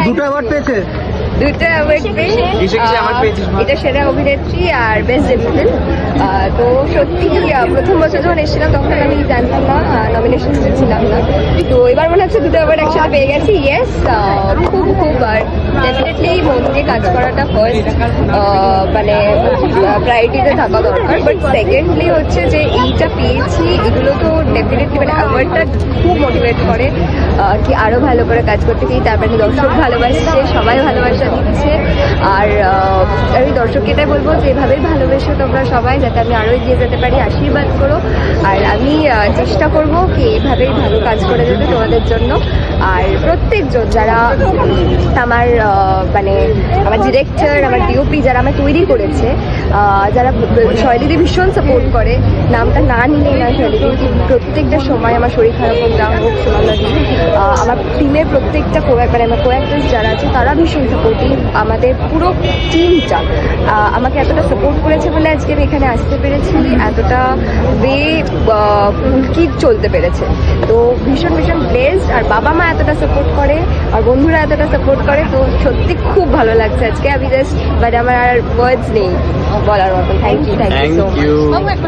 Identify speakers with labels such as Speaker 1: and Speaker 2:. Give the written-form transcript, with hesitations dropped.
Speaker 1: দুটো অ্যাওয়ার্ড পেয়েছে।
Speaker 2: দুটো অ্যাওয়ার্ড পেয়েছি, এটা সেরা অভিনেত্রী আর বেস্ট ডেবিউটেন্ট। তো সত্যি প্রথম বছর যখন এসেছিলাম তখন আমি জানতাম না, নমিনেশন ছিলাম না। তো এবার মনে হচ্ছে দুটো অ্যাওয়ার্ড একসাথে পেয়ে গেছি। ইয়েস, খুব খুব আর ডেফিনেটলি মন দিয়ে কাজ করাটা ফার্স্ট মানে প্রায়োরিটিতে থাকা দরকার। বাট সেকেন্ডলি হচ্ছে যে এইটা পেয়েছি, এগুলো তো ডেফিনেটলি মানে অ্যাওয়ার্ডটা খুব মোটিভেট করে কি আরও ভালো করে কাজ করতে চাই। তারপরে দর্শক ভালোবাসছে, সবাই ভালোবাসা দিচ্ছে। আর আমি দর্শককে এটাই বলবো যে এভাবেই ভালোবেসো তোমরা সবাই, যাতে আমি আরও এগিয়ে যেতে পারি। আশীর্বাদ করো, আর আমি চেষ্টা করবো কি এভাবেই ভালো কাজ করে যেতে তোমাদের জন্য। আর প্রত্যেকজন যারা আমার মানে আমার ডিরেক্টর, আমার ডিওপি যারা আমার তৈরি করেছে, যারা শৈলীদি ভীষণ সাপোর্ট করে, নামটা না নিলেই না শৈলীদি, প্রত্যেকটা সময় আমার শরীর খারাপ হোক যা হোক সোনালাদি, আমার টিমের প্রত্যেকটা মানে আমার কোঅ্যাক্ট্রেস যারা আছে তারা ভীষণ সাপোর্টিভ। আমাদের পুরো টিমটা আমাকে এতটা সাপোর্ট করেছে বলে আজকে আমি এখানে আসতে পেরেছি, এতটা ফুলকি চলতে পেরেছে। তো ভীষণ ভীষণ ব্লেসড। আর বাবা মা এতটা সাপোর্ট করে, আর বন্ধুরা এতটা সাপোর্ট করে, তো সত্যি খুব ভালো লাগছে আজকে। আমি জাস্ট মানে আমার আর ওয়ার্ডস নেই বলার মতো। Thank you so much.